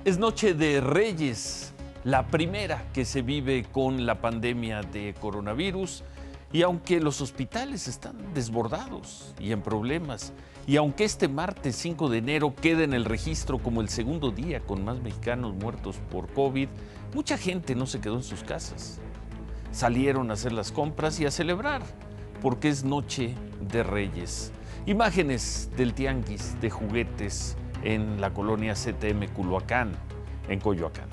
Es Noche de Reyes, la primera que se vive con la pandemia de coronavirus, y aunque los hospitales están desbordados y en problemas, y aunque este martes 5 de enero queda en el registro como el segundo día con más mexicanos muertos por COVID, mucha gente no se quedó en sus casas. Salieron a hacer las compras y a celebrar, porque es Noche de Reyes. Imágenes del tianguis de juguetes en la colonia CTM Culhuacán, en Coyoacán.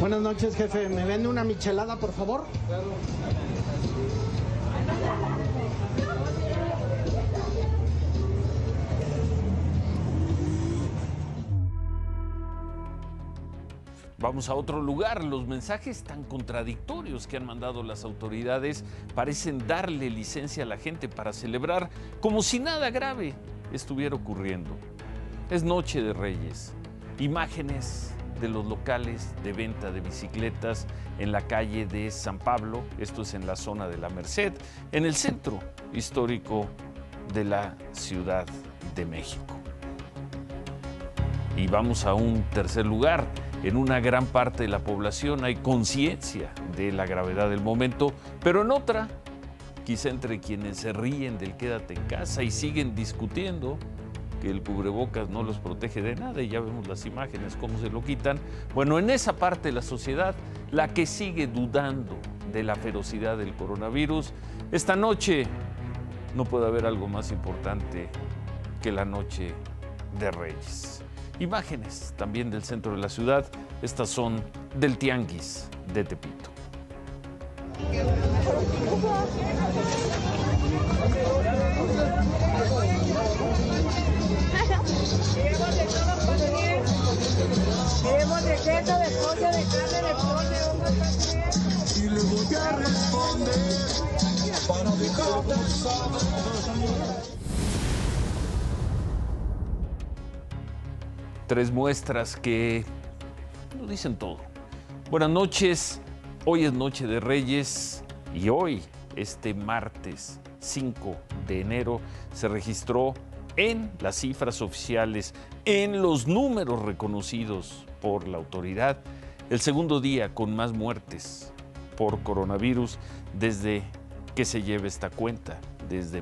Buenas noches, jefe. ¿Me vende una michelada, por favor? Claro. Vamos a otro lugar. Los mensajes tan contradictorios que han mandado las autoridades parecen darle licencia a la gente para celebrar como si nada grave estuviera ocurriendo. Es Noche de Reyes. Imágenes de los locales de venta de bicicletas en la calle de San Pablo, esto es en la zona de la Merced, en el centro histórico de la Ciudad de México. Y vamos a un tercer lugar. En una gran parte de la población hay conciencia de la gravedad del momento, pero en otra, quizá entre quienes se ríen del quédate en casa y siguen discutiendo que el cubrebocas no los protege de nada, y ya vemos las imágenes, cómo se lo quitan. Bueno, en esa parte de la sociedad, la que sigue dudando de la ferocidad del coronavirus, esta noche no puede haber algo más importante que la Noche de Reyes. Imágenes también del centro de la ciudad, estas son del tianguis de Tepito. Queremos de queso, de pollo, de carne, de pollo. Y le voy a responder para dejarlo saber. Tres muestras que nos dicen todo. Buenas noches, hoy es Noche de Reyes y hoy, este martes 5 de enero, se registró en las cifras oficiales, en los números reconocidos por la autoridad, el segundo día con más muertes por coronavirus desde que se lleve esta cuenta, desde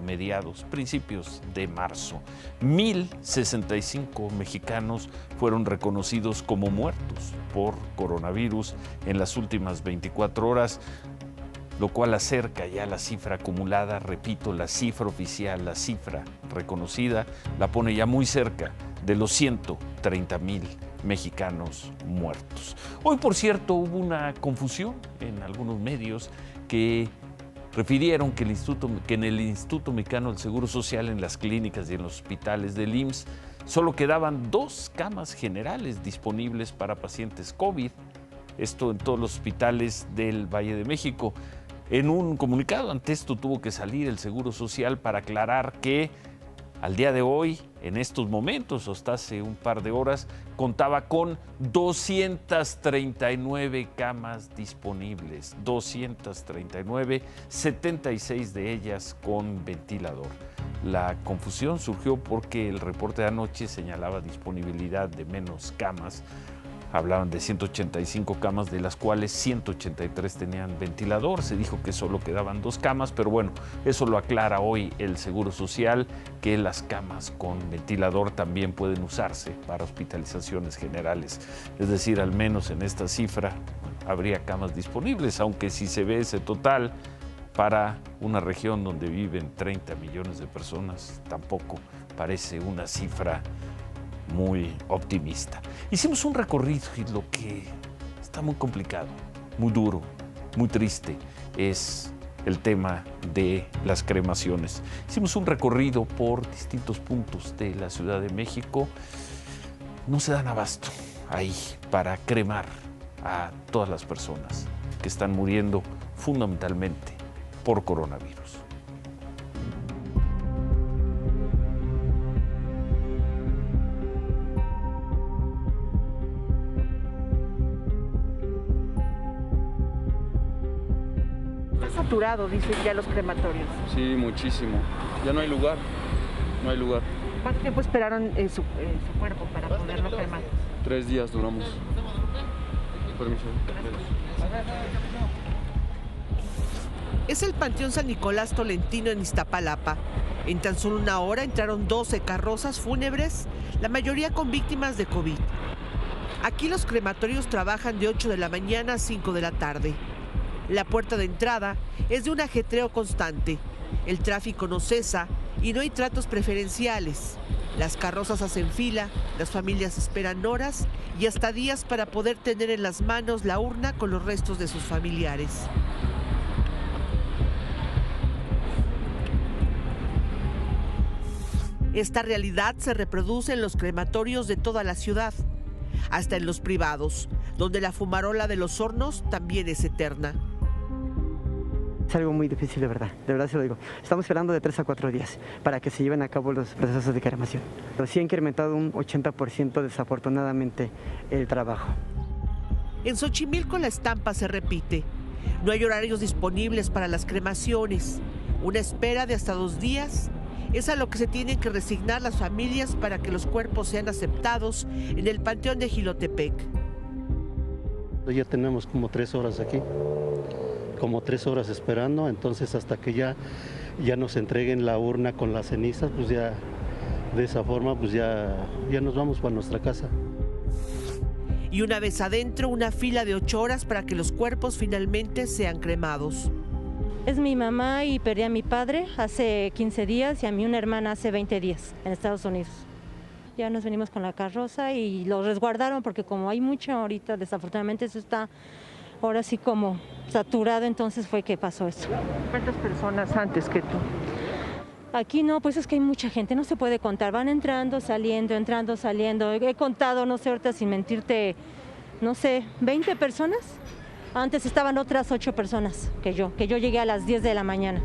principios de marzo. 1,065 mexicanos fueron reconocidos como muertos por coronavirus en las últimas 24 horas, lo cual acerca ya la cifra acumulada, repito, la cifra oficial, la cifra reconocida, la pone ya muy cerca de los 130,000 mexicanos muertos. Hoy, por cierto, hubo una confusión en algunos medios que refirieron que en el Instituto Mexicano del Seguro Social, en las clínicas y en los hospitales del IMSS, solo quedaban 2 camas generales disponibles para pacientes COVID, esto en todos los hospitales del Valle de México. En un comunicado ante esto tuvo que salir el Seguro Social para aclarar que al día de hoy, en estos momentos, hasta hace un par de horas, contaba con 239 camas disponibles, 239, 76 de ellas con ventilador. La confusión surgió porque el reporte de anoche señalaba disponibilidad de menos camas. Hablaban de 185 camas, de las cuales 183 tenían ventilador. Se dijo que solo quedaban 2 camas, pero bueno, eso lo aclara hoy el Seguro Social, que las camas con ventilador también pueden usarse para hospitalizaciones generales. Es decir, al menos en esta cifra habría camas disponibles, aunque si se ve ese total para una región donde viven 30 millones de personas, tampoco parece una cifra muy optimista. Hicimos un recorrido y lo que está muy complicado, muy duro, muy triste es el tema de las cremaciones. Hicimos un recorrido por distintos puntos de la Ciudad de México. No se dan abasto ahí para cremar a todas las personas que están muriendo fundamentalmente por coronavirus. Saturado, dicen ya los crematorios. Sí, muchísimo. Ya no hay lugar, no hay lugar. ¿Cuánto tiempo esperaron su cuerpo para poderlo cremar? 3 días duramos. Permiso. Es el Panteón San Nicolás Tolentino en Iztapalapa. En tan solo una hora entraron 12 carrozas fúnebres, la mayoría con víctimas de COVID. Aquí los crematorios trabajan de 8 de la mañana a 5 de la tarde. La puerta de entrada es de un ajetreo constante. El tráfico no cesa y no hay tratos preferenciales. Las carrozas hacen fila, las familias esperan horas y hasta días para poder tener en las manos la urna con los restos de sus familiares. Esta realidad se reproduce en los crematorios de toda la ciudad, hasta en los privados, donde la fumarola de los hornos también es eterna. Es algo muy difícil, de verdad se lo digo. Estamos esperando de 3 a 4 días para que se lleven a cabo los procesos de cremación. Pero sí ha incrementado un 80% desafortunadamente el trabajo. En Xochimilco la estampa se repite. No hay horarios disponibles para las cremaciones. Una espera de hasta 2 días es a lo que se tienen que resignar las familias para que los cuerpos sean aceptados en el Panteón de Jilotepec. Ya tenemos como 3 horas aquí, como 3 horas esperando, entonces hasta que ya nos entreguen la urna con las cenizas, pues ya de esa forma pues ya nos vamos para nuestra casa. Y una vez adentro, una fila de 8 horas para que los cuerpos finalmente sean cremados. Es mi mamá y perdí a mi padre hace 15 días y a mí una hermana hace 20 días en Estados Unidos. Ya nos venimos con la carroza y lo resguardaron porque como hay mucho ahorita, desafortunadamente eso está ahora sí como saturado, entonces fue que pasó eso. ¿Cuántas personas antes que tú? Aquí no, pues es que hay mucha gente, no se puede contar, van entrando, saliendo. He contado, no sé, ahorita sin mentirte, no sé, 20 personas. Antes estaban otras 8 personas que yo llegué a las 10 de la mañana.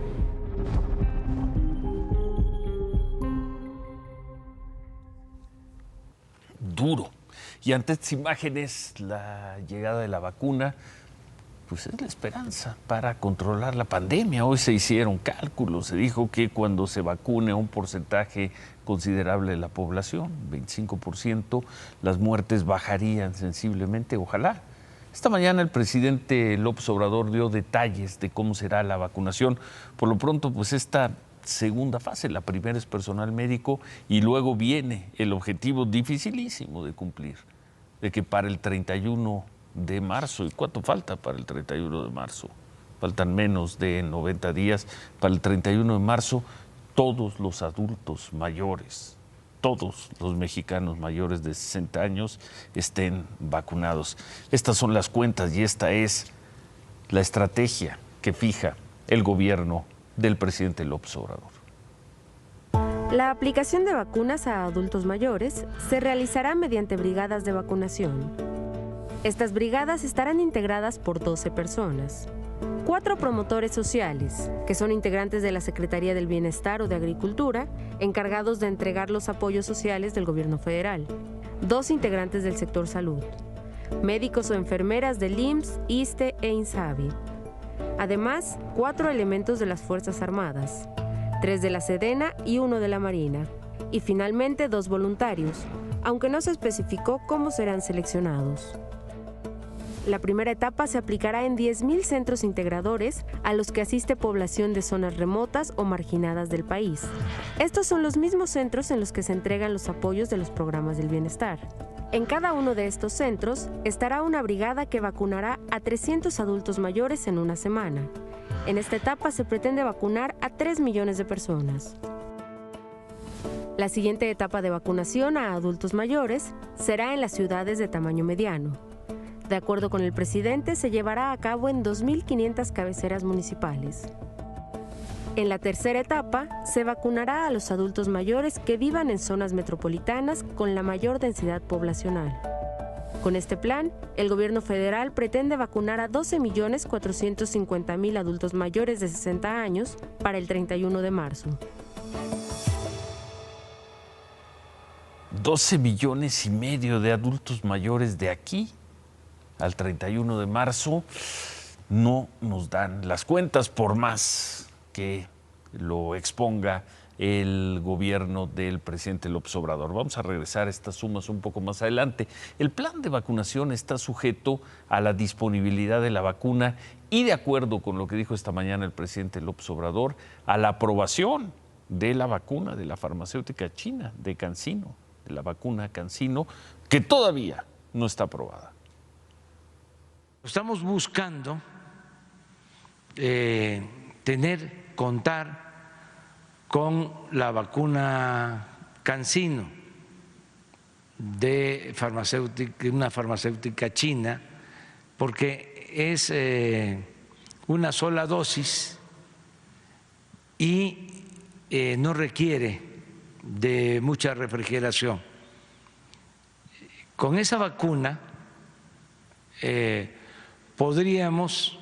Duro. Y ante estas imágenes, la llegada de la vacuna, pues es la esperanza para controlar la pandemia. Hoy se hicieron cálculos, se dijo que cuando se vacune un porcentaje considerable de la población, 25%, las muertes bajarían sensiblemente, ojalá. Esta mañana el presidente López Obrador dio detalles de cómo será la vacunación. Por lo pronto, pues esta segunda fase, la primera es personal médico y luego viene el objetivo dificilísimo de cumplir, de que para el 31 de marzo, ¿y cuánto falta para el 31 de marzo? Faltan menos de 90 días. Para el 31 de marzo, todos los adultos mayores, todos los mexicanos mayores de 60 años estén vacunados. Estas son las cuentas y esta es la estrategia que fija el gobierno del presidente López Obrador. La aplicación de vacunas a adultos mayores se realizará mediante brigadas de vacunación. Estas brigadas estarán integradas por 12 personas. 4 promotores sociales, que son integrantes de la Secretaría del Bienestar o de Agricultura, encargados de entregar los apoyos sociales del gobierno federal. 2 integrantes del sector salud. Médicos o enfermeras del IMSS, ISSSTE e INSABI. Además, 4 elementos de las Fuerzas Armadas, 3 de la Sedena y 1 de la Marina. Y finalmente 2 voluntarios, aunque no se especificó cómo serán seleccionados. La primera etapa se aplicará en 10,000 centros integradores a los que asiste población de zonas remotas o marginadas del país. Estos son los mismos centros en los que se entregan los apoyos de los programas del bienestar. En cada uno de estos centros estará una brigada que vacunará a 300 adultos mayores en una semana. En esta etapa se pretende vacunar a 3 millones de personas. La siguiente etapa de vacunación a adultos mayores será en las ciudades de tamaño mediano. De acuerdo con el presidente, se llevará a cabo en 2,500 cabeceras municipales. En la tercera etapa, se vacunará a los adultos mayores que vivan en zonas metropolitanas con la mayor densidad poblacional. Con este plan, el gobierno federal pretende vacunar a 12,450,000 adultos mayores de 60 años para el 31 de marzo. 12,5 millones de adultos mayores de aquí al 31 de marzo no nos dan las cuentas, por más que lo exponga el gobierno del presidente López Obrador. Vamos a regresar a estas sumas un poco más adelante. El plan de vacunación está sujeto a la disponibilidad de la vacuna y, de acuerdo con lo que dijo esta mañana el presidente López Obrador, a la aprobación de la vacuna de la farmacéutica china, de CanSino, de la vacuna CanSino, que todavía no está aprobada. Estamos buscando contar con la vacuna CanSino de una farmacéutica china, porque es una sola dosis y no requiere de mucha refrigeración. Con esa vacuna podríamos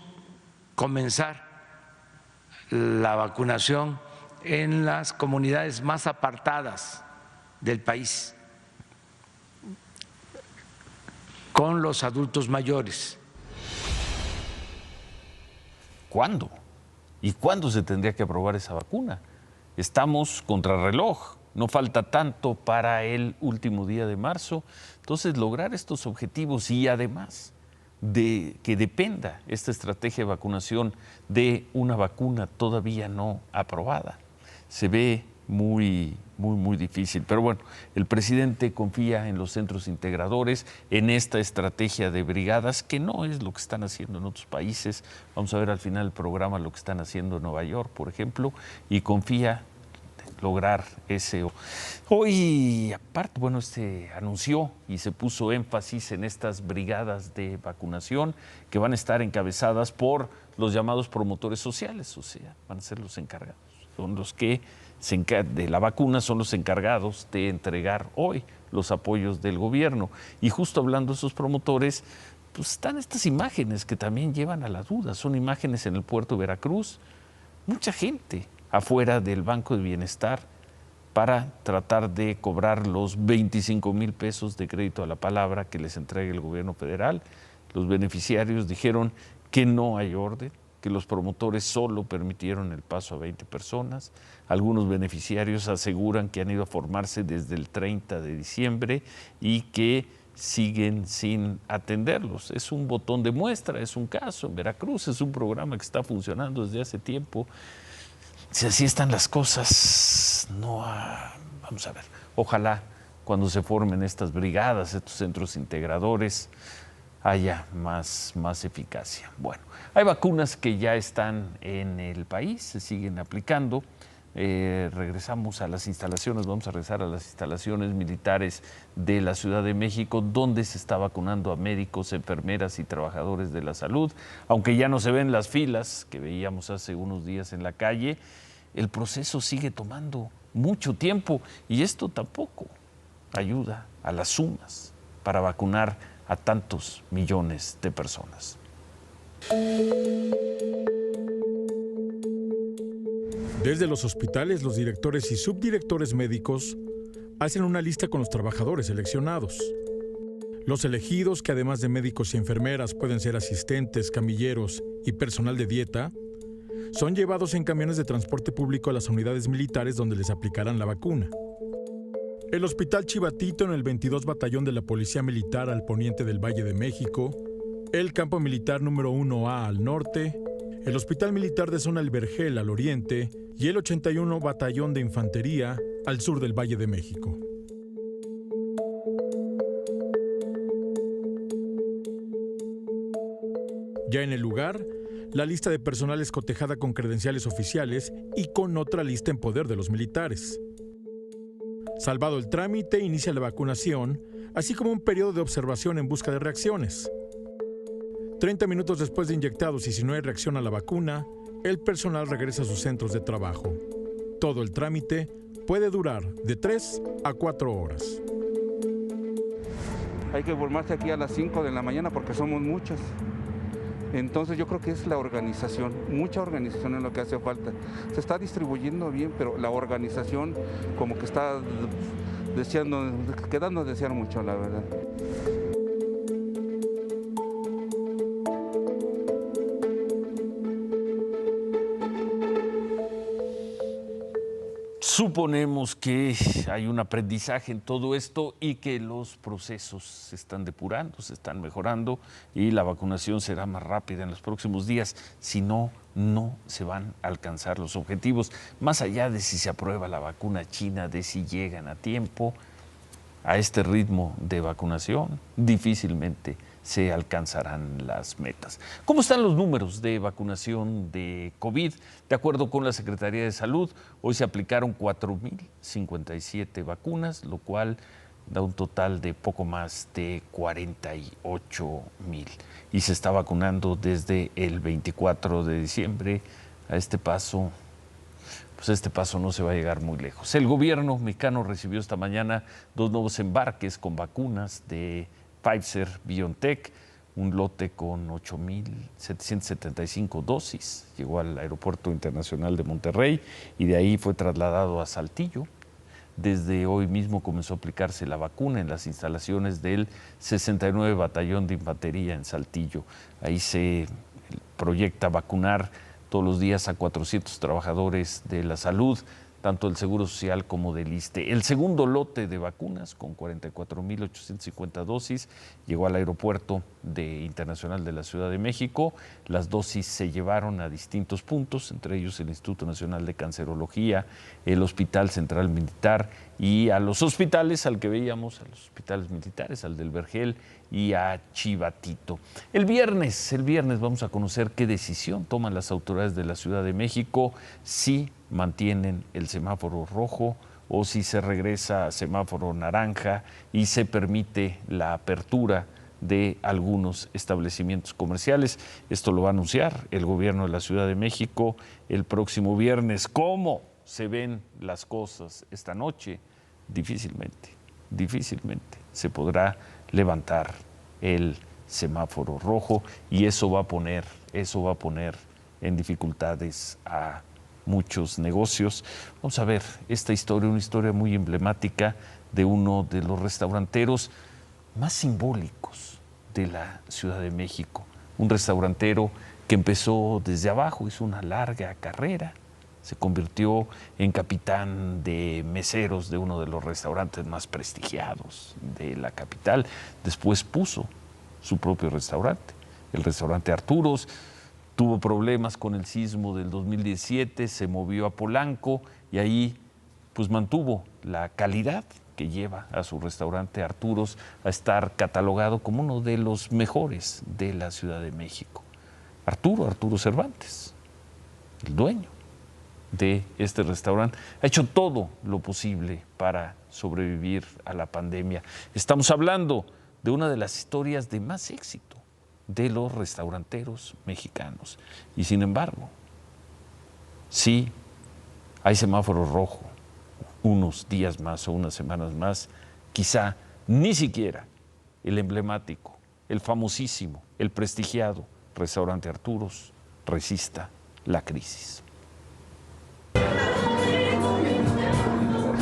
comenzar la vacunación en las comunidades más apartadas del país, con los adultos mayores. ¿Cuándo? ¿Y cuándo se tendría que aprobar esa vacuna? Estamos contrarreloj, no falta tanto para el último día de marzo. Entonces, lograr estos objetivos y además de que dependa esta estrategia de vacunación de una vacuna todavía no aprobada, se ve muy difícil. Pero bueno, el presidente confía en los centros integradores, en esta estrategia de brigadas, que no es lo que están haciendo en otros países. Vamos a ver al final del programa lo que están haciendo en Nueva York, por ejemplo, y confía en lograr ese. Hoy, aparte, bueno, anunció y se puso énfasis en estas brigadas de vacunación que van a estar encabezadas por los llamados promotores sociales, o sea, van a ser los encargados. Son los que de la vacuna, son los encargados de entregar hoy los apoyos del gobierno. Y justo hablando de esos promotores, pues están estas imágenes que también llevan a la duda. Son imágenes en el puerto de Veracruz, mucha gente afuera del Banco de Bienestar para tratar de cobrar los 25,000 pesos de crédito a la palabra que les entrega el gobierno federal. Los beneficiarios dijeron que no hay orden, que los promotores solo permitieron el paso a 20 personas. Algunos beneficiarios aseguran que han ido a formarse desde el 30 de diciembre y que siguen sin atenderlos. Es un botón de muestra, es un caso en Veracruz, es un programa que está funcionando desde hace tiempo. Si así están las cosas, vamos a ver, ojalá cuando se formen estas brigadas, estos centros integradores, haya más eficacia. Bueno, hay vacunas que ya están en el país, se siguen aplicando. Regresamos a las instalaciones, vamos a regresar a las instalaciones militares de la Ciudad de México, donde se está vacunando a médicos, enfermeras y trabajadores de la salud. Aunque ya no se ven las filas que veíamos hace unos días en la calle, el proceso sigue tomando mucho tiempo y esto tampoco ayuda a las sumas para vacunar a tantos millones de personas. Desde los hospitales, los directores y subdirectores médicos hacen una lista con los trabajadores seleccionados. Los elegidos, que además de médicos y enfermeras pueden ser asistentes, camilleros y personal de dieta, son llevados en camiones de transporte público a las unidades militares donde les aplicarán la vacuna. El Hospital Chivatito en el 22 Batallón de la Policía Militar al poniente del Valle de México, el Campo Militar número 1A al norte, el Hospital Militar de Zona El Vergel al oriente y el 81 Batallón de Infantería al sur del Valle de México. Ya en el lugar, la lista de personal es cotejada con credenciales oficiales y con otra lista en poder de los militares. Salvado el trámite, inicia la vacunación, así como un periodo de observación en busca de reacciones. 30 minutos después de inyectados y si no hay reacción a la vacuna, el personal regresa a sus centros de trabajo. Todo el trámite puede durar de 3 a 4 horas. Hay que formarse aquí a las 5 de la mañana porque somos muchos. Entonces yo creo que es la organización, mucha organización es lo que hace falta. Se está distribuyendo bien, pero la organización como que está quedando a desear mucho, la verdad. Suponemos que hay un aprendizaje en todo esto y que los procesos se están depurando, se están mejorando y la vacunación será más rápida en los próximos días. Si no, no se van a alcanzar los objetivos. Más allá de si se aprueba la vacuna china, de si llegan a tiempo, a este ritmo de vacunación, difícilmente se alcanzarán las metas. ¿Cómo están los números de vacunación de COVID? De acuerdo con la Secretaría de Salud, hoy se aplicaron 4,057 vacunas, lo cual da un total de poco más de 48,000. Y se está vacunando desde el 24 de diciembre. A este paso, pues este paso no se va a llegar muy lejos. El gobierno mexicano recibió esta mañana 2 nuevos embarques con vacunas de Pfizer-BioNTech, un lote con 8,775 dosis. Llegó al Aeropuerto Internacional de Monterrey y de ahí fue trasladado a Saltillo. Desde hoy mismo comenzó a aplicarse la vacuna en las instalaciones del 69 Batallón de Infantería en Saltillo. Ahí se proyecta vacunar todos los días a 400 trabajadores de la salud, tanto del Seguro Social como del ISSSTE. El segundo lote de vacunas, con 44,850 dosis, llegó al Aeropuerto Internacional de la Ciudad de México. Las dosis se llevaron a distintos puntos, entre ellos el Instituto Nacional de Cancerología, el Hospital Central Militar y a los hospitales al que veíamos, a los hospitales militares, al del Vergel y a Chivatito. El viernes vamos a conocer qué decisión toman las autoridades de la Ciudad de México, si mantienen el semáforo rojo o si se regresa a semáforo naranja y se permite la apertura de algunos establecimientos comerciales. Esto lo va a anunciar el gobierno de la Ciudad de México el próximo viernes. ¿Cómo se ven las cosas esta noche? Difícilmente se podrá levantar el semáforo rojo y eso va a poner en dificultades a muchos negocios. Vamos a ver esta historia, una historia muy emblemática de uno de los restauranteros más simbólicos de la Ciudad de México. Un restaurantero que empezó desde abajo, hizo una larga carrera, se convirtió en capitán de meseros de uno de los restaurantes más prestigiados de la capital. Después puso su propio restaurante, el restaurante Arturos. Tuvo problemas con el sismo del 2017, se movió a Polanco y ahí pues mantuvo la calidad que lleva a su restaurante Arturos a estar catalogado como uno de los mejores de la Ciudad de México. Arturo Cervantes, el dueño de este restaurante, ha hecho todo lo posible para sobrevivir a la pandemia. Estamos hablando de una de las historias de más éxito de los restauranteros mexicanos. Y sin embargo, sí hay semáforo rojo unos días más o unas semanas más, quizá ni siquiera el emblemático, el famosísimo, el prestigiado restaurante Arturos resista la crisis.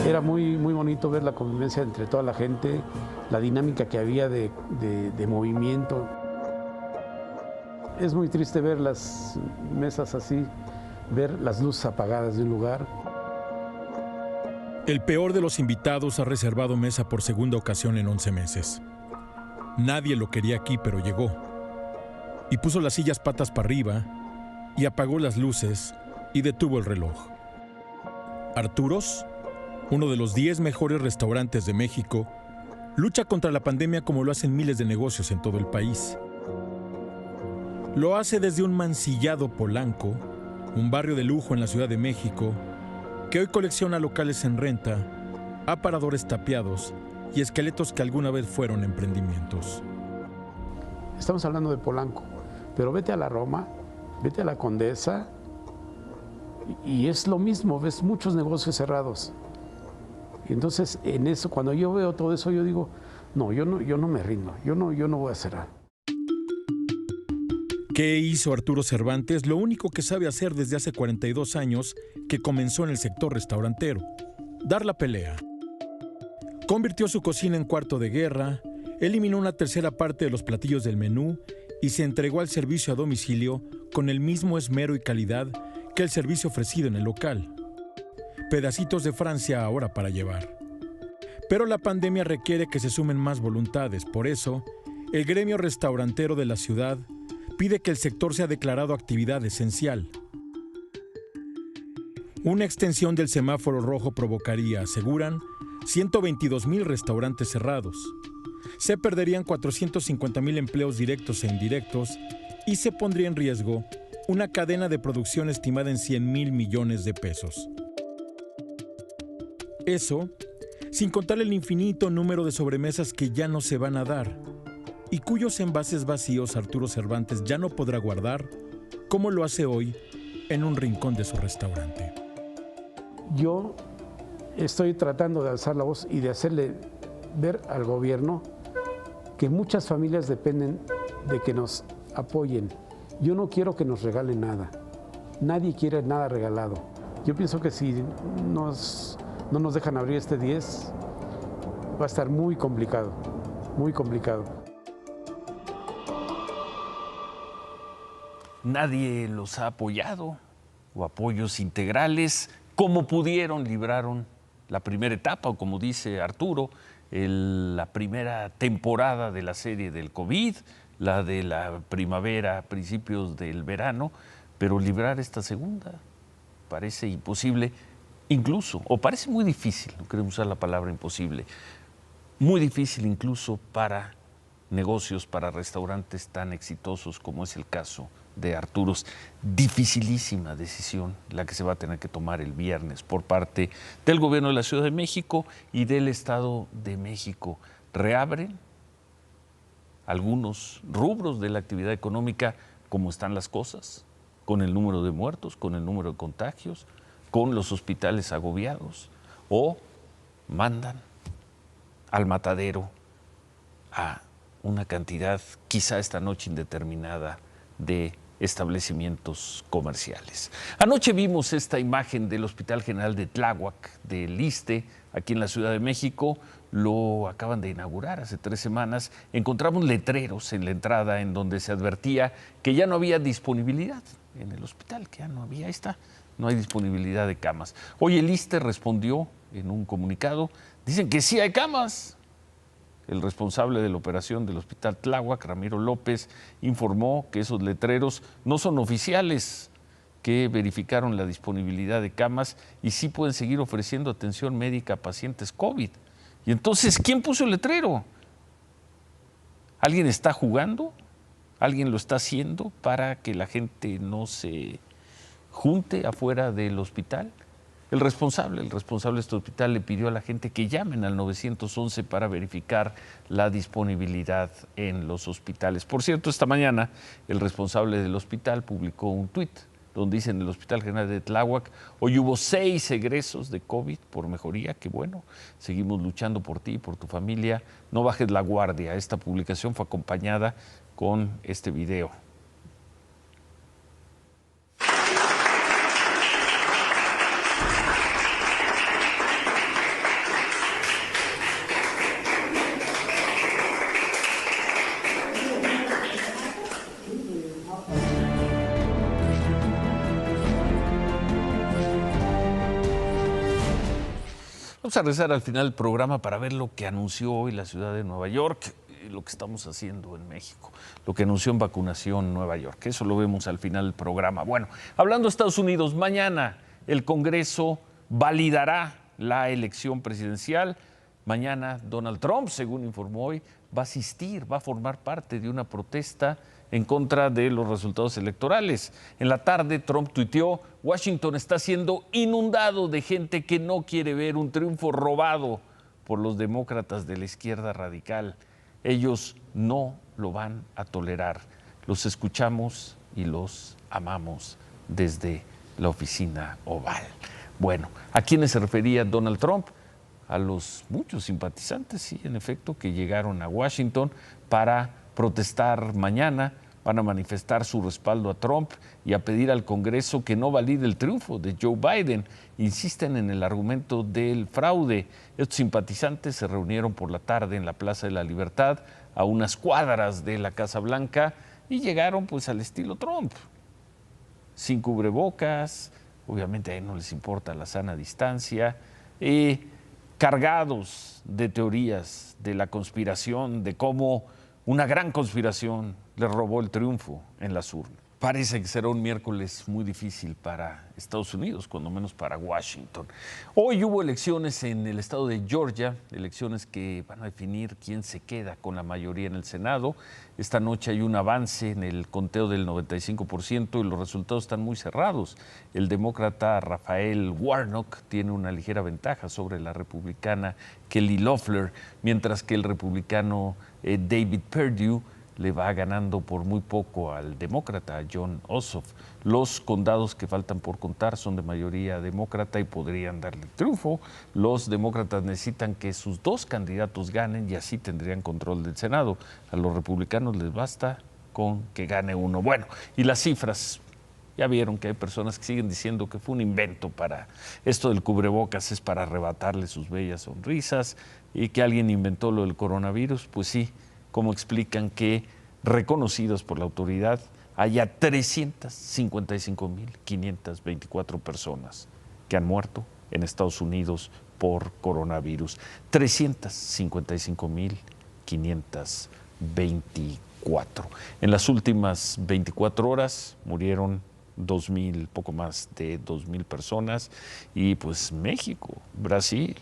Era muy bonito ver la convivencia entre toda la gente, la dinámica que había de movimiento. Es muy triste ver las mesas así, ver las luces apagadas de un lugar. El peor de los invitados ha reservado mesa por segunda ocasión en 11 meses. Nadie lo quería aquí, pero llegó. Y puso las sillas patas para arriba, y apagó las luces, y detuvo el reloj. Arturos, uno de los 10 mejores restaurantes de México, lucha contra la pandemia como lo hacen miles de negocios en todo el país. Lo hace desde un mancillado Polanco, un barrio de lujo en la Ciudad de México, que hoy colecciona locales en renta, aparadores tapiados y esqueletos que alguna vez fueron emprendimientos. Estamos hablando de Polanco, pero vete a la Roma, vete a la Condesa, y es lo mismo, ves muchos negocios cerrados. Y entonces, en eso, cuando yo veo todo eso, yo digo, no, yo no me rindo, yo no voy a cerrar. ¿Qué hizo Arturo Cervantes? Lo único que sabe hacer desde hace 42 años que comenzó en el sector restaurantero: dar la pelea. Convirtió su cocina en cuarto de guerra, eliminó una tercera parte de los platillos del menú y se entregó al servicio a domicilio con el mismo esmero y calidad que el servicio ofrecido en el local. pedacitos de Francia ahora para llevar. Pero la pandemia requiere que se sumen más voluntades, por eso, el gremio restaurantero de la ciudad pide que el sector sea declarado actividad esencial. Una extensión del semáforo rojo provocaría, aseguran, 122,000 restaurantes cerrados. Se perderían 450,000 empleos directos e indirectos y se pondría en riesgo una cadena de producción estimada en 100,000 millones de pesos. Eso, sin contar el infinito número de sobremesas que ya no se van a dar y cuyos envases vacíos Arturo Cervantes ya no podrá guardar, como lo hace hoy en un rincón de su restaurante. Yo estoy tratando de alzar la voz y de hacerle ver al gobierno que muchas familias dependen de que nos apoyen. Yo no quiero que nos regalen nada. Nadie quiere nada regalado. Yo pienso que si no nos dejan abrir este 10, va a estar muy complicado, muy complicado. Nadie los ha apoyado, o apoyos integrales. Como pudieron, libraron la primera etapa, o como dice Arturo, la primera temporada de la serie del COVID, la de la primavera, principios del verano, pero librar esta segunda parece imposible, incluso, o parece muy difícil, no queremos usar la palabra imposible, muy difícil incluso para negocios, para restaurantes tan exitosos como es el caso de Arturos. Dificilísima decisión la que se va a tener que tomar el viernes por parte del gobierno de la Ciudad de México y del Estado de México. Reabren algunos rubros de la actividad económica. ¿Cómo están las cosas? Con el número de muertos, con el número de contagios, con los hospitales agobiados, o mandan al matadero a una cantidad, quizá esta noche indeterminada, de establecimientos comerciales. Anoche vimos esta imagen del Hospital General de Tláhuac, del ISSSTE, aquí en la Ciudad de México. Lo acaban de inaugurar hace 3 semanas. Encontramos letreros en la entrada en donde se advertía que ya no había disponibilidad en el hospital, que ya no había, ahí está, no hay disponibilidad de camas. Hoy el ISSSTE respondió en un comunicado, dicen que sí hay camas. El responsable de la operación del Hospital Tláhuac, Ramiro López, informó que esos letreros no son oficiales, que verificaron la disponibilidad de camas y sí pueden seguir ofreciendo atención médica a pacientes COVID. Y entonces, ¿quién puso el letrero? ¿Alguien está jugando? ¿Alguien lo está haciendo para que la gente no se junte afuera del hospital? El responsable de este hospital le pidió a la gente que llamen al 911 para verificar la disponibilidad en los hospitales. Por cierto, esta mañana el responsable del hospital publicó un tuit donde dice: en el Hospital General de Tláhuac hoy hubo 6 egresos de COVID por mejoría. Qué bueno, seguimos luchando por ti y por tu familia. No bajes la guardia. Esta publicación fue acompañada con este video. Vamos a regresar al final del programa para ver lo que anunció hoy la ciudad de Nueva York y lo que estamos haciendo en México, lo que anunció en vacunación Nueva York. Eso lo vemos al final del programa. Bueno, hablando de Estados Unidos, mañana el Congreso validará la elección presidencial. Mañana Donald Trump, según informó hoy, va a asistir, va a formar parte de una protesta en contra de los resultados electorales. En la tarde, Trump tuiteó: Washington está siendo inundado de gente que no quiere ver un triunfo robado por los demócratas de la izquierda radical. Ellos no lo van a tolerar. Los escuchamos y los amamos desde la oficina oval. Bueno, ¿a quiénes se refería Donald Trump? A los muchos simpatizantes, sí, en efecto, que llegaron a Washington para protestar mañana. Van a manifestar su respaldo a Trump y a pedir al Congreso que no valide el triunfo de Joe Biden. Insisten en el argumento del fraude. Estos simpatizantes se reunieron por la tarde en la Plaza de la Libertad, a unas cuadras de la Casa Blanca, y llegaron pues al estilo Trump, sin cubrebocas, obviamente a ellos no les importa la sana distancia, cargados de teorías de la conspiración, de cómo una gran conspiración les robó el triunfo en las urnas. Parece que será un miércoles muy difícil para Estados Unidos, cuando menos para Washington. Hoy hubo elecciones en el estado de Georgia, elecciones que van a definir quién se queda con la mayoría en el Senado. Esta noche hay un avance en el conteo del 95% y los resultados están muy cerrados. El demócrata Raphael Warnock tiene una ligera ventaja sobre la republicana Kelly Loeffler, mientras que el republicano David Perdue le va ganando por muy poco al demócrata Jon Ossoff. Los condados que faltan por contar son de mayoría demócrata y podrían darle triunfo. Los demócratas necesitan que sus dos candidatos ganen y así tendrían control del Senado. A los republicanos les basta con que gane uno. Bueno, y las cifras. Ya vieron que hay personas que siguen diciendo que fue un invento para esto del cubrebocas, es para arrebatarle sus bellas sonrisas y que alguien inventó lo del coronavirus. Pues sí, ¿cómo explican que reconocidos por la autoridad haya 355.524 personas que han muerto en Estados Unidos por coronavirus? 355.524. En las últimas 24 horas murieron 2,000, poco más de 2,000 personas. Y pues México, Brasil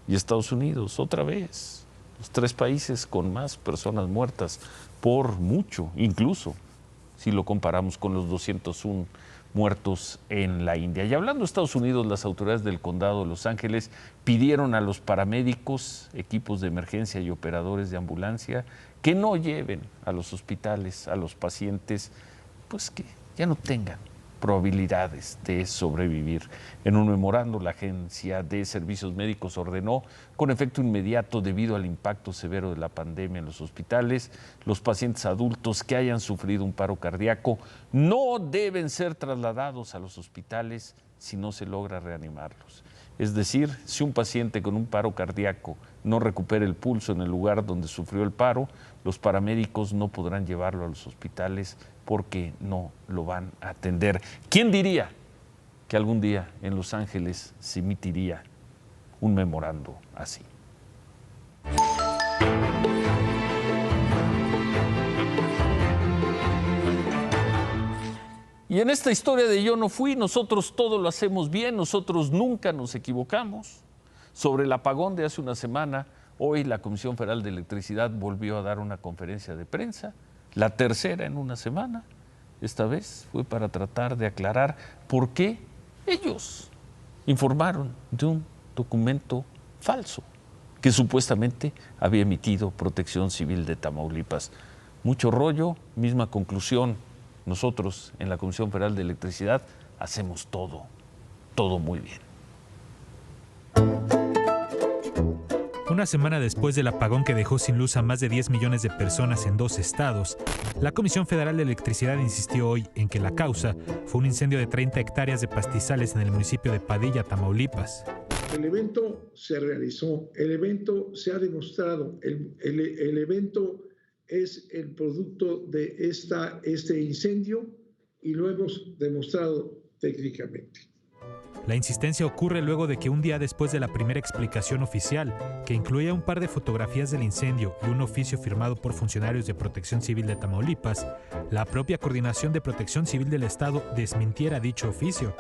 y Estados Unidos, otra vez. Los tres países con más personas muertas por mucho, incluso si lo comparamos con los 201 muertos en la India. Y hablando de Estados Unidos, las autoridades del condado de Los Ángeles pidieron a los paramédicos, equipos de emergencia y operadores de ambulancia que no lleven a los hospitales a los pacientes, pues que ya no tengan probabilidades de sobrevivir. En un memorando, la Agencia de Servicios Médicos ordenó con efecto inmediato, debido al impacto severo de la pandemia en los hospitales, los pacientes adultos que hayan sufrido un paro cardíaco no deben ser trasladados a los hospitales si no se logra reanimarlos. Es decir, si un paciente con un paro cardíaco no recupera el pulso en el lugar donde sufrió el paro, los paramédicos no podrán llevarlo a los hospitales porque no lo van a atender. ¿Quién diría que algún día en Los Ángeles se emitiría un memorando así? Y en esta historia de yo no fui, nosotros todo lo hacemos bien, nosotros nunca nos equivocamos. Sobre el apagón de hace una semana, hoy la Comisión Federal de Electricidad volvió a dar una conferencia de prensa, la tercera en una semana. Esta vez fue para tratar de aclarar por qué ellos informaron de un documento falso que supuestamente había emitido Protección Civil de Tamaulipas. Mucho rollo, misma conclusión. Nosotros en la Comisión Federal de Electricidad hacemos todo muy bien. Una semana después del apagón que dejó sin luz a más de 10 millones de personas en 2 estados, la Comisión Federal de Electricidad insistió hoy en que la causa fue un incendio de 30 hectáreas de pastizales en el municipio de Padilla, Tamaulipas. El evento se realizó, el evento se ha demostrado, el evento es el producto de este incendio y lo hemos demostrado técnicamente. La insistencia ocurre luego de que un día después de la primera explicación oficial, que incluía un par de fotografías del incendio y un oficio firmado por funcionarios de Protección Civil de Tamaulipas, la propia Coordinación de Protección Civil del Estado desmintiera dicho oficio.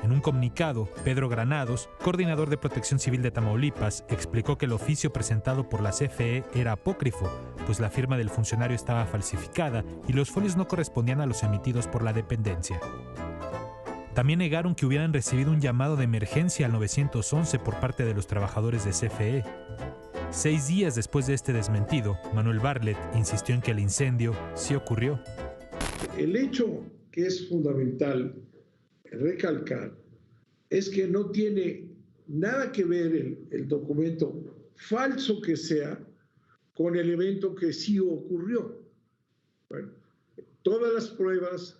En un comunicado, Pedro Granados, coordinador de Protección Civil de Tamaulipas, explicó que el oficio presentado por la CFE era apócrifo, pues la firma del funcionario estaba falsificada y los folios no correspondían a los emitidos por la dependencia. También negaron que hubieran recibido un llamado de emergencia al 911 por parte de los trabajadores de CFE. 6 días después de este desmentido, Manuel Bartlett insistió en que el incendio sí ocurrió. El hecho que es fundamental recalcar es que no tiene nada que ver el documento, falso que sea, con el evento que sí ocurrió. Bueno, todas las pruebas,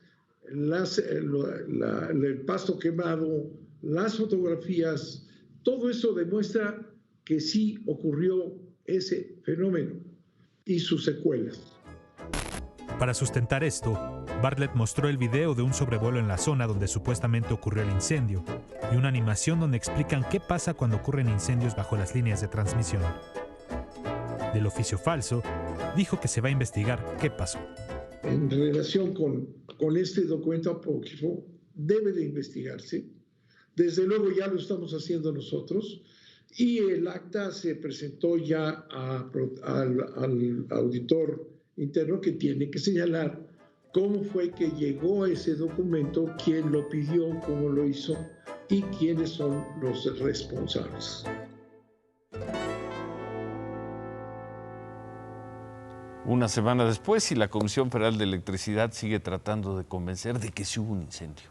el pasto quemado, las fotografías, todo eso demuestra que sí ocurrió ese fenómeno y sus secuelas. Para sustentar esto, Bartlett mostró el video de un sobrevuelo en la zona donde supuestamente ocurrió el incendio y una animación donde explican qué pasa cuando ocurren incendios bajo las líneas de transmisión. Del oficio falso, dijo que se va a investigar qué pasó. En relación con este documento apócrifo, debe de investigarse. Desde luego ya lo estamos haciendo nosotros y el acta se presentó ya al auditor interno, que tiene que señalar cómo fue que llegó a ese documento, quién lo pidió, cómo lo hizo y quiénes son los responsables. Una semana después, y la Comisión Federal de Electricidad sigue tratando de convencer de que sí hubo un incendio.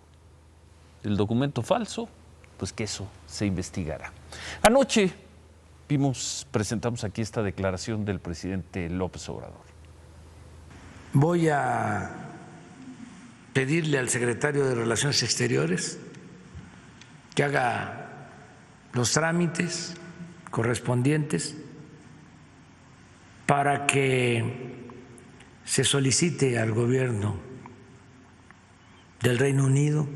El documento falso, pues que eso se investigará. Anoche presentamos aquí esta declaración del presidente López Obrador. Voy a pedirle al secretario de Relaciones Exteriores que haga los trámites correspondientes para que se solicite al gobierno del Reino Unido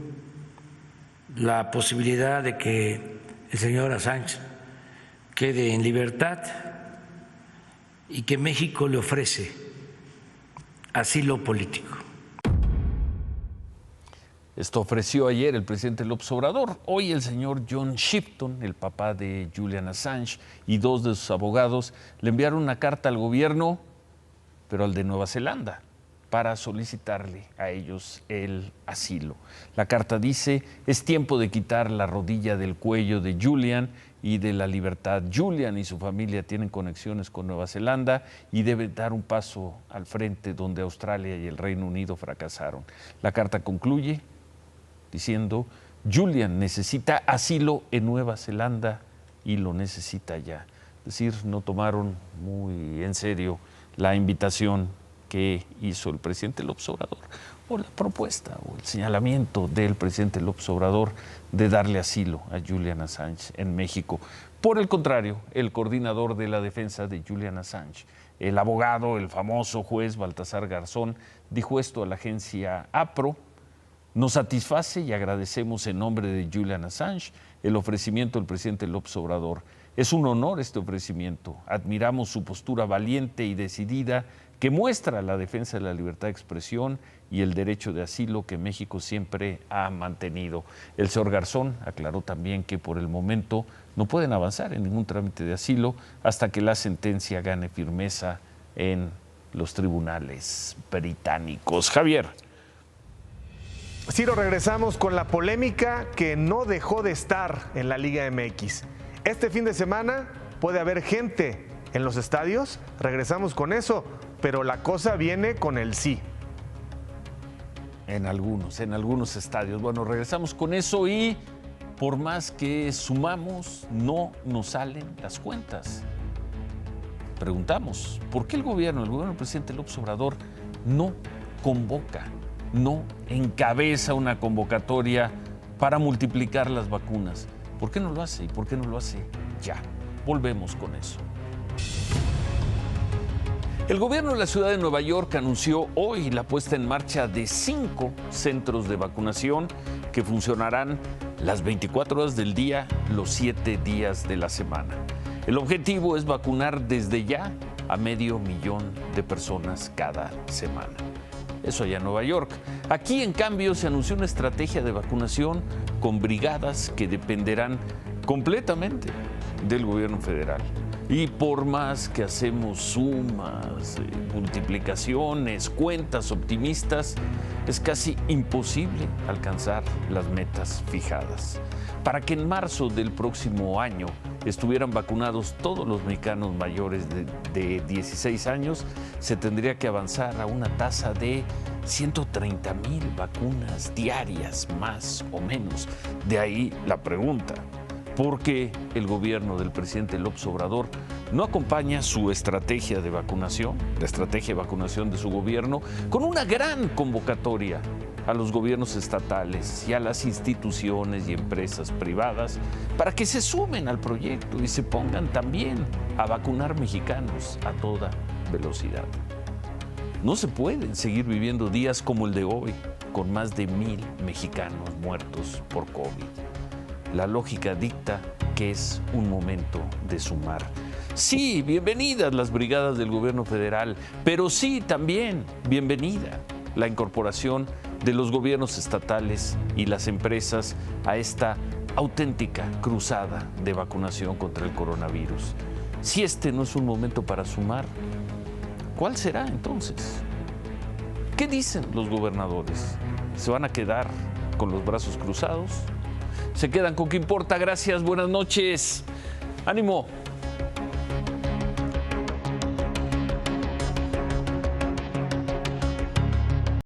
la posibilidad de que el señor Assange quede en libertad y que México le ofrece asilo político. Esto ofreció ayer el presidente López Obrador. Hoy el señor John Shipton, el papá de Julian Assange, y dos de sus abogados le enviaron una carta al gobierno, pero al de Nueva Zelanda, para solicitarle a ellos el asilo. La carta dice: es tiempo de quitar la rodilla del cuello de Julian y de la libertad. Julian y su familia tienen conexiones con Nueva Zelanda y deben dar un paso al frente donde Australia y el Reino Unido fracasaron. La carta concluye diciendo: Julian necesita asilo en Nueva Zelanda y lo necesita ya. Es decir, no tomaron muy en serio la invitación que hizo el presidente López Obrador, o la propuesta o el señalamiento del presidente López Obrador de darle asilo a Julian Assange en México. Por el contrario, el coordinador de la defensa de Julian Assange, el abogado, el famoso juez Baltasar Garzón, dijo esto a la agencia APRO: nos satisface y agradecemos en nombre de Julian Assange el ofrecimiento del presidente López Obrador. Es un honor este ofrecimiento. Admiramos su postura valiente y decidida que muestra la defensa de la libertad de expresión y el derecho de asilo que México siempre ha mantenido. El señor Garzón aclaró también que por el momento no pueden avanzar en ningún trámite de asilo hasta que la sentencia gane firmeza en los tribunales británicos. Javier. Ciro, regresamos con la polémica que no dejó de estar en la Liga MX. Este fin de semana puede haber gente en los estadios, regresamos con eso, pero la cosa viene con el sí. En algunos estadios. Bueno, regresamos con eso y por más que sumamos, no nos salen las cuentas. Preguntamos, ¿por qué el gobierno del presidente López Obrador no convoca, no encabeza una convocatoria para multiplicar las vacunas? ¿Por qué no lo hace? ¿Y por qué no lo hace ya? Volvemos con eso. El gobierno de la ciudad de Nueva York anunció hoy la puesta en marcha de 5 centros de vacunación que funcionarán las 24 horas del día, los 7 días de la semana. El objetivo es vacunar desde ya a 500,000 de personas cada semana. Eso allá en Nueva York. Aquí, en cambio, se anunció una estrategia de vacunación con brigadas que dependerán completamente del gobierno federal. Y por más que hacemos sumas, multiplicaciones, cuentas optimistas, es casi imposible alcanzar las metas fijadas. Para que en marzo del próximo año estuvieran vacunados todos los mexicanos mayores de 16 años, se tendría que avanzar a una tasa de 130,000 vacunas diarias, más o menos. De ahí la pregunta: ¿por qué el gobierno del presidente López Obrador no acompaña su estrategia de vacunación, la estrategia de vacunación de su gobierno, con una gran convocatoria a los gobiernos estatales y a las instituciones y empresas privadas para que se sumen al proyecto y se pongan también a vacunar mexicanos a toda velocidad? No se pueden seguir viviendo días como el de hoy, con más de 1,000 mexicanos muertos por COVID. La lógica dicta que es un momento de sumar. Sí, bienvenidas las brigadas del gobierno federal, pero sí también bienvenida la incorporación de los gobiernos estatales y las empresas a esta auténtica cruzada de vacunación contra el coronavirus. Si este no es un momento para sumar, ¿cuál será entonces? ¿Qué dicen los gobernadores? ¿Se van a quedar con los brazos cruzados? ¿Se quedan con qué importa? Gracias, buenas noches. ¡Ánimo!